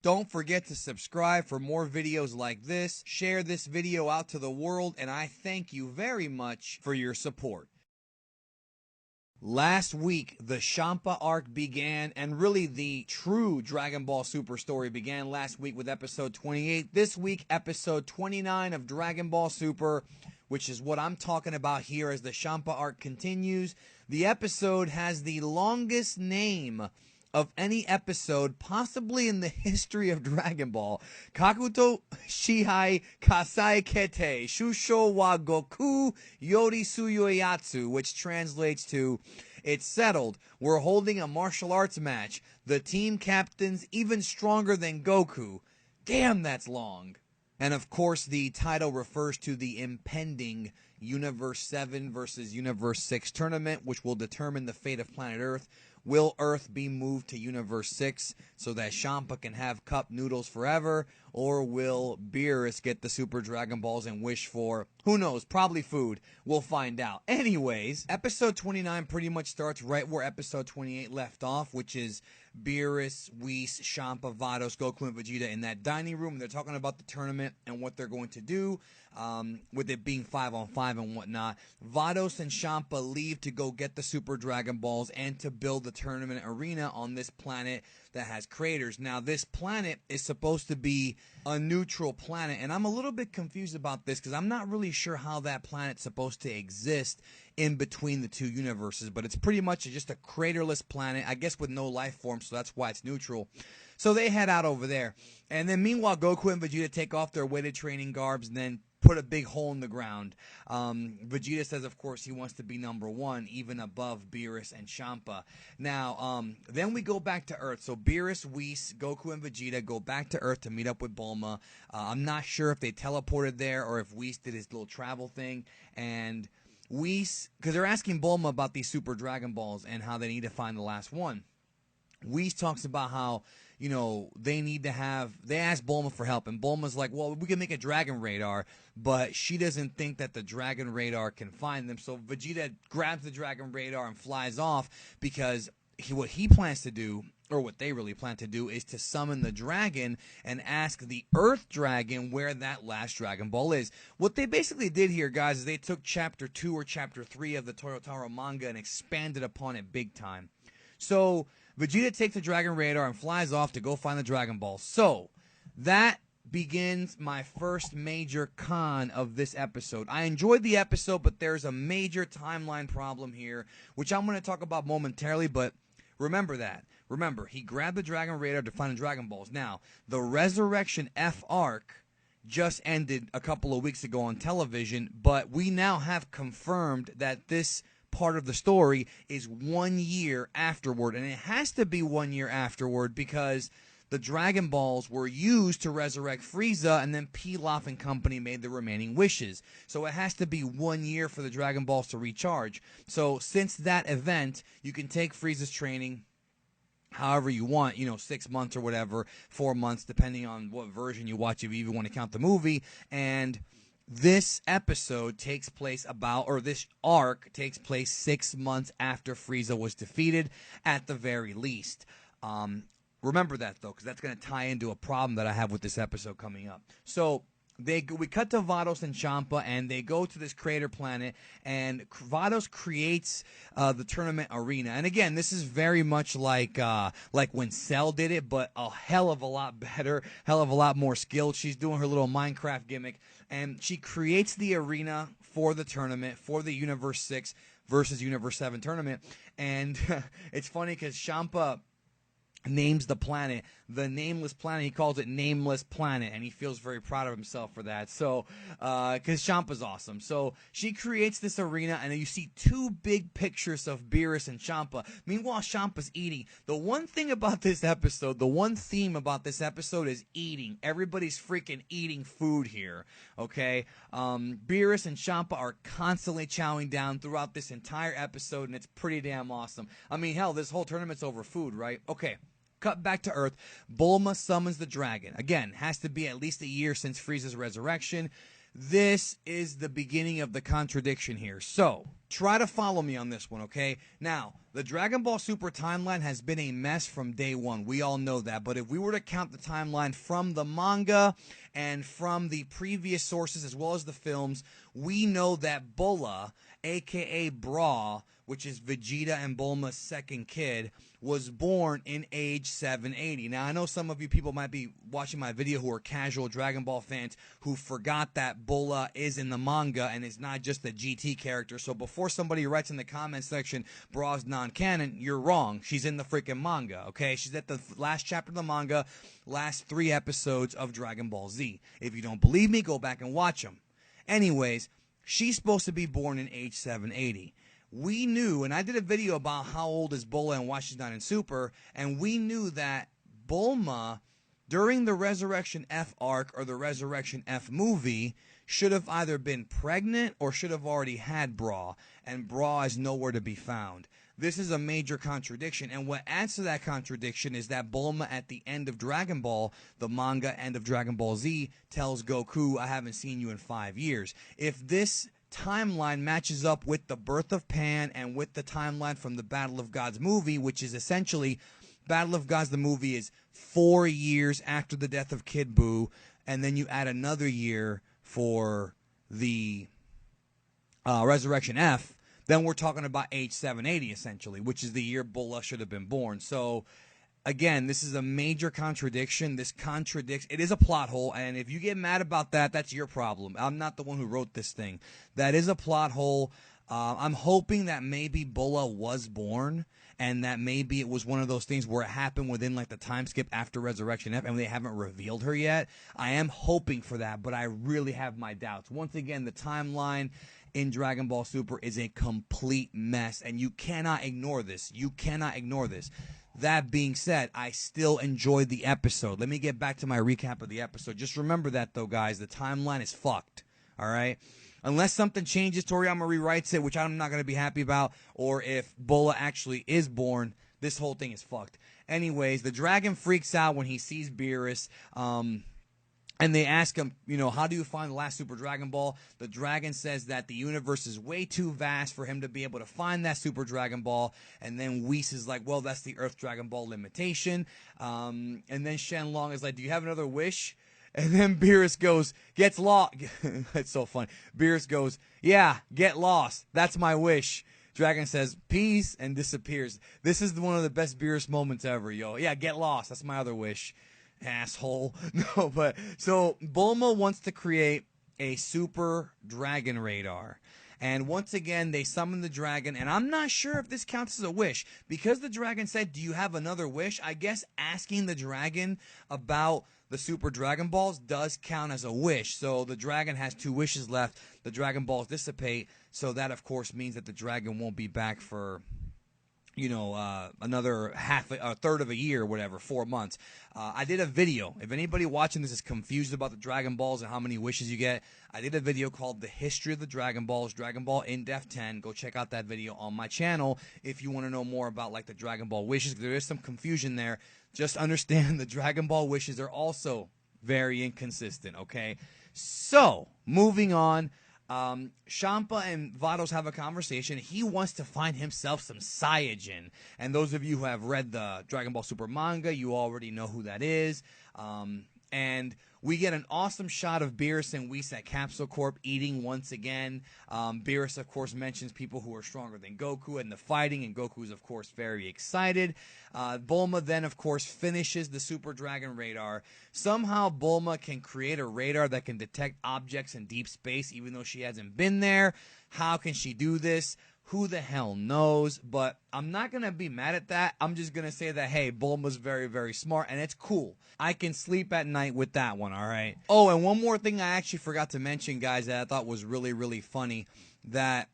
Don't forget to subscribe for more videos like this. Share this video out to the world, and I thank you very much for your support. Last week, the Champa arc began, and really the true Dragon Ball Super story began last week with episode 28. This week, episode 29 of Dragon Ball Super, which is what I'm talking about here as the Champa arc continues. The episode has the longest name of any episode possibly in the history of Dragon Ball. Kakuto Shihai Kasai Kete Shusho wa Goku Yori Suyoyatsu, which translates to, "It's settled. We're holding a martial arts match. The team captain's even stronger than Goku." Damn, that's long. And of course, the title refers to the impending Universe 7 versus Universe 6 tournament, which will determine the fate of planet Earth. Will Earth be moved to Universe 6 so that Champa can have cup noodles forever? Or will Beerus get the Super Dragon Balls and wish for, who knows, probably food? We'll find out. Anyways, episode 29 pretty much starts right where episode 28 left off, which is Beerus, Whis, Champa, Vados, Goku, and Vegeta in that dining room. They're talking about the tournament and what they're going to do, with it being 5-on-5 and whatnot. Vados and Champa leave to go get the Super Dragon Balls and to build the tournament arena on this planet that has craters. Now, this planet is supposed to be a neutral planet, and I'm a little bit confused about this because I'm not really sure how that planet's supposed to exist in between the two universes, but it's pretty much just a craterless planet, I guess, with no life form, so that's why it's neutral. So they head out over there, and then meanwhile, Goku and Vegeta take off their weighted training garbs and then put a big hole in the ground. Vegeta says, of course, he wants to be number one, even above Beerus and Champa. Now, then we go back to Earth. So Beerus, Whis, Goku, and Vegeta go back to Earth to meet up with Bulma. I'm not sure if they teleported there or if Whis did his little travel thing. And Whis, because they're asking Bulma about these Super Dragon Balls and how they need to find the last one. Whis talks about how, you know, they ask Bulma for help, and Bulma's like, well, we can make a Dragon Radar, but she doesn't think that the Dragon Radar can find them. So Vegeta grabs the Dragon Radar and flies off because what he plans to do, or what they really plan to do, is to summon the dragon and ask the Earth Dragon where that last Dragon Ball is. What they basically did here, guys, is they took Chapter 2 or Chapter 3 of the Toyotaro manga and expanded upon it big time. So Vegeta takes the Dragon Radar and flies off to go find the Dragon Ball. So that begins my first major con of this episode. I enjoyed the episode, but there's a major timeline problem here, which I'm going to talk about momentarily, but remember that. Remember, he grabbed the Dragon Radar to find the Dragon Balls. Now, the Resurrection F arc just ended a couple of weeks ago on television, but we now have confirmed that this part of the story is 1 year afterward, and it has to be 1 year afterward because the Dragon Balls were used to resurrect Frieza, and then Pilaf and company made the remaining wishes. So it has to be 1 year for the Dragon Balls to recharge. So since that event, you can take Frieza's training however you want, 6 months or whatever, 4 months, depending on what version you watch, if you even want to count the movie. And this episode takes place this arc takes place 6 months after Frieza was defeated, at the very least. Remember that, though, because that's going to tie into a problem that I have with this episode coming up. So we cut to Vados and Champa, and they go to this crater planet, and Vados creates the tournament arena. And again, this is very much like when Cell did it, but a hell of a lot better, hell of a lot more skilled. She's doing her little Minecraft gimmick, and she creates the arena for the tournament, for the Universe 6 versus Universe 7 tournament. And it's funny because Champa names the planet the Nameless Planet. He calls it Nameless Planet, and he feels very proud of himself for that. So, because Champa's awesome. So she creates this arena, and you see two big pictures of Beerus and Champa. Meanwhile, Champa's eating. The one thing about this episode, the one theme about this episode is eating. Everybody's freaking eating food here, okay? Beerus and Champa are constantly chowing down throughout this entire episode, and it's pretty damn awesome. I mean, hell, this whole tournament's over food, right? Okay. Cut back to Earth. Bulma summons the dragon. Again, has to be at least a year since Frieza's resurrection. this is the beginning of the contradiction here. So, try to follow me on this one, okay? Now, the Dragon Ball Super timeline has been a mess from day one. We all know that. But if we were to count the timeline from the manga and from the previous sources as well as the films, we know that Bulla, a.k.a. Bra, which is Vegeta and Bulma's second kid, was born in age 780. Now, I know some of you people might be watching my video who are casual Dragon Ball fans who forgot that Bulla is in the manga and is not just a GT character. So before somebody writes in the comments section, Bra's non-canon, you're wrong. She's in the freaking manga, okay? She's at the last chapter of the manga, last 3 episodes of Dragon Ball Z. If you don't believe me, go back and watch them. Anyways, she's supposed to be born in age 780. We knew, and I did a video about how old is Bulla and why she's not in Super, and we knew that Bulma, during the Resurrection F arc or the Resurrection F movie, should have either been pregnant or should have already had Bra, and Bra is nowhere to be found. This is a major contradiction, and what adds to that contradiction is that Bulma at the end of Dragon Ball, the manga end of Dragon Ball Z, tells Goku, I haven't seen you in 5 years. If this timeline matches up with the birth of Pan and with the timeline from the Battle of Gods movie, which is essentially Battle of Gods, the movie is 4 years after the death of Kid Buu, and then you add another year for the Resurrection F, then we're talking about age 780 essentially, which is the year Bulla should have been born. So again, this is a major contradiction. This contradicts. It is a plot hole, and if you get mad about that, that's your problem. I'm not the one who wrote this thing. That is a plot hole. I'm hoping that maybe Bulla was born, and that maybe it was one of those things where it happened within like the time skip after Resurrection F, and they haven't revealed her yet. I am hoping for that, but I really have my doubts. Once again, the timeline in Dragon Ball Super is a complete mess, and you cannot ignore this. You cannot ignore this. That being said, I still enjoyed the episode. Let me get back to my recap of the episode. Just remember that, though, guys. The timeline is fucked, all right? Unless something changes, Toriyama rewrites it, which I'm not going to be happy about, or if Bulla actually is born, this whole thing is fucked. Anyways, the dragon freaks out when he sees Beerus, and they ask him, you know, how do you find the last Super Dragon Ball? The dragon says that the universe is way too vast for him to be able to find that Super Dragon Ball. And then Whis is like, well, that's the Earth Dragon Ball limitation. And then Shenlong is like, do you have another wish? And then Beerus goes, gets lost. It's so funny. Beerus goes, yeah, get lost. That's my wish. Dragon says, peace, and disappears. This is one of the best Beerus moments ever, yo. Yeah, get lost. That's my other wish. Asshole. No, but so Bulma wants to create a super dragon radar. And once again, they summon the dragon, and I'm not sure if this counts as a wish. Because the dragon said, do you have another wish? I guess asking the dragon about the Super Dragon Balls does count as a wish. So the dragon has 2 wishes left. The Dragon Balls dissipate. So that, of course, means that the dragon won't be back for, you know, another a third of a year or whatever, 4 months. I did a video. If anybody watching this is confused about the Dragon Balls and how many wishes you get, I did a video called The History of the Dragon Balls, Dragon Ball In-Depth 10. Go check out that video on my channel if you want to know more about, like, the Dragon Ball wishes. There is some confusion there. Just understand the Dragon Ball wishes are also very inconsistent, okay? So, moving on. Champa and Vados have a conversation. He wants to find himself some Saiyajin. And those of you who have read the Dragon Ball Super manga, you already know who that is. And we get an awesome shot of Beerus and Whis at Capsule Corp eating once again. Beerus, of course, mentions people who are stronger than Goku and the fighting, and Goku is, of course, very excited. Bulma then, of course, finishes the Super Dragon Radar. Somehow, Bulma can create a radar that can detect objects in deep space, even though she hasn't been there. How can she do this? Who the hell knows? But I'm not going to be mad at that. I'm just going to say that, hey, Bulma's very, very smart, and it's cool. I can sleep at night with that one, all right? Oh, and one more thing I actually forgot to mention, guys, that I thought was really, really funny, that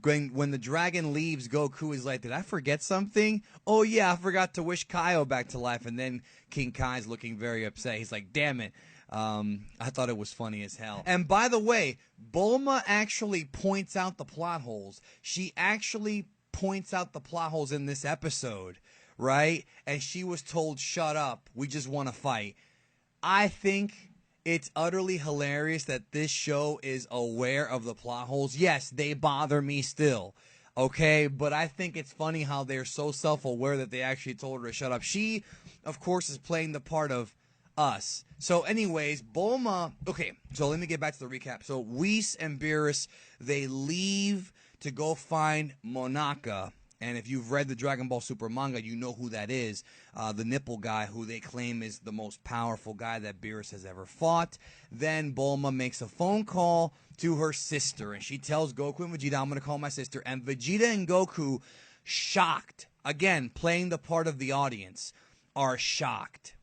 when the dragon leaves, Goku is like, did I forget something? Oh, yeah, I forgot to wish Kaio back to life. And then King Kai's looking very upset. He's like, damn it. I thought it was funny as hell. And by the way, Bulma actually points out the plot holes. She actually points out the plot holes in this episode, right? And she was told, shut up. We just want to fight. I think It's utterly hilarious that this show is aware of the plot holes. Yes, they bother me still. Okay, but I think it's funny how they're so self-aware that they actually told her to shut up. She, of course, is playing the part of us. So anyways, Bulma, okay, so let me get back to the recap. So Whis and Beerus, they leave to go find Monaka. And if you've read the Dragon Ball Super manga, you know who that is. The nipple guy who they claim is the most powerful guy that Beerus has ever fought. Then Bulma makes a phone call to her sister. And she tells Goku and Vegeta, I'm going to call my sister. And Vegeta and Goku, shocked, again, playing the part of the audience, are shocked.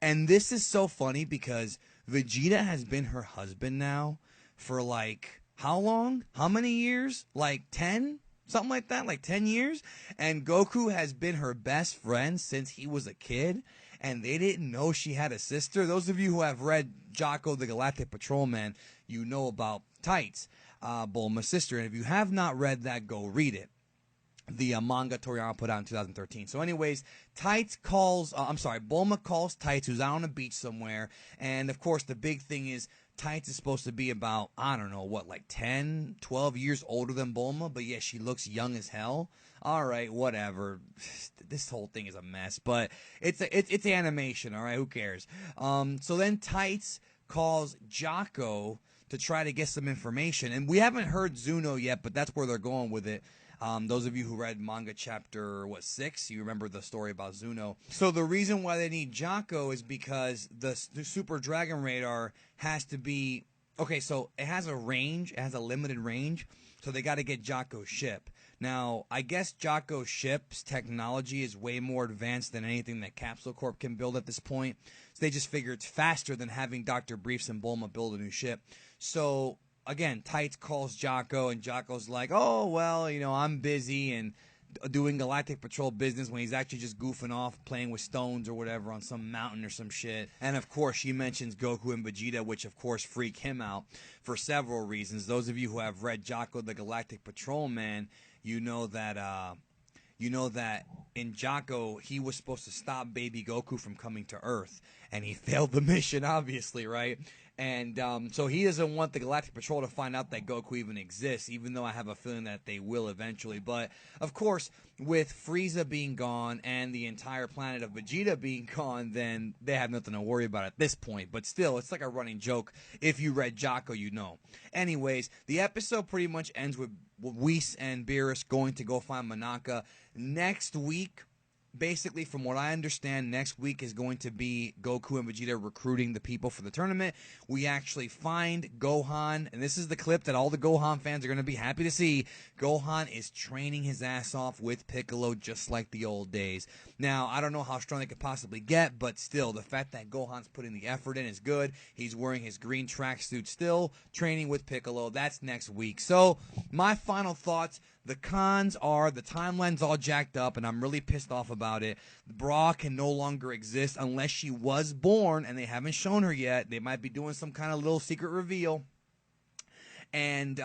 And this is so funny because Vegeta has been her husband now for like, how long? How many years? Like 10? Something like that, like 10 years. And Goku has been her best friend since he was a kid. And they didn't know she had a sister. Those of you who have read Jocko the Galactic Patrolman, you know about Tights, Bulma's sister. And if you have not read that, go read it. The manga Toriyama put out in 2013. So anyways, Bulma calls Tights, who's out on a beach somewhere. And of course, the big thing is, Tights is supposed to be about, I don't know, what, like 10, 12 years older than Bulma? But yeah, she looks young as hell. All right, whatever. This whole thing is a mess, but it's animation, all right? Who cares? So then Tights calls Jocko to try to get some information. And we haven't heard Zuno yet, but that's where they're going with it. Those of you who read manga chapter, 6, you remember the story about Zuno. So the reason why they need Jocko is because the Super Dragon Radar has to be, okay, so it has a range, it has a limited range, so they got to get Jocko's ship. Now, I guess Jocko's ship's technology is way more advanced than anything that Capsule Corp can build at this point, so they just figure it's faster than having Dr. Briefs and Bulma build a new ship. So again, Tights calls Jocko, and Jocko's like, oh, well, you know, I'm busy and doing Galactic Patrol business, when he's actually just goofing off, playing with stones or whatever on some mountain or some shit. And of course, she mentions Goku and Vegeta, which of course freak him out for several reasons. Those of you who have read Jocko the Galactic Patrolman, you know that in Jocko, he was supposed to stop baby Goku from coming to Earth, and he failed the mission, obviously, right? And so he doesn't want the Galactic Patrol to find out that Goku even exists, even though I have a feeling that they will eventually. But, of course, with Frieza being gone and the entire planet of Vegeta being gone, then they have nothing to worry about at this point. But still, it's like a running joke. If you read Jocko, you know. Anyways, the episode pretty much ends with Whis and Beerus going to go find Monaka. Next week, basically, from what I understand, next week is going to be Goku and Vegeta recruiting the people for the tournament. We actually find Gohan, and this is the clip that all the Gohan fans are going to be happy to see. Gohan is training his ass off with Piccolo just like the old days. Now, I don't know how strong they could possibly get, but still, the fact that Gohan's putting the effort in is good. He's wearing his green tracksuit still, training with Piccolo. That's next week. So, my final thoughts. The cons are the timeline's all jacked up, and I'm really pissed off about it. Bra can no longer exist unless she was born, and they haven't shown her yet. They might be doing some kind of little secret reveal. And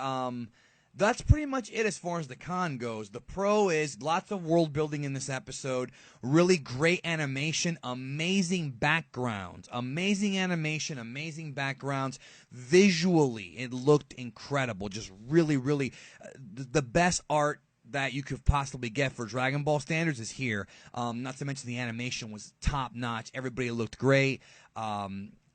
that's pretty much it as far as the con goes. The pro is lots of world building in this episode, really great animation, amazing backgrounds, amazing animation, amazing backgrounds. Visually, it looked incredible, just really, really the best art that you could possibly get for Dragon Ball standards is here. Not to mention the animation was top notch. Everybody looked great.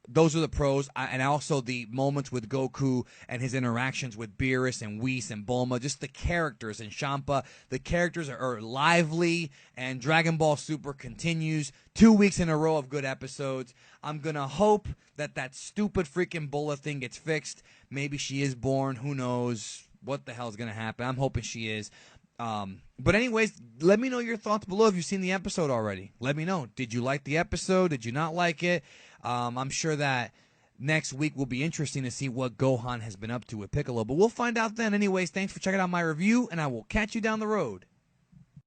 Those are the pros, and also the moments with Goku and his interactions with Beerus and Whis and Bulma, just the characters and Champa. The characters are lively, and Dragon Ball Super continues 2 weeks in a row of good episodes. I'm going to hope that that stupid freaking Bola thing gets fixed. Maybe she is born. Who knows what the hell is going to happen. I'm hoping she is. But anyways, let me know your thoughts below if you've seen the episode already. Let me know. Did you like the episode? Did you not like it? I'm sure that next week will be interesting to see what Gohan has been up to with Piccolo. But we'll find out then. Anyways, thanks for checking out my review, and I will catch you down the road.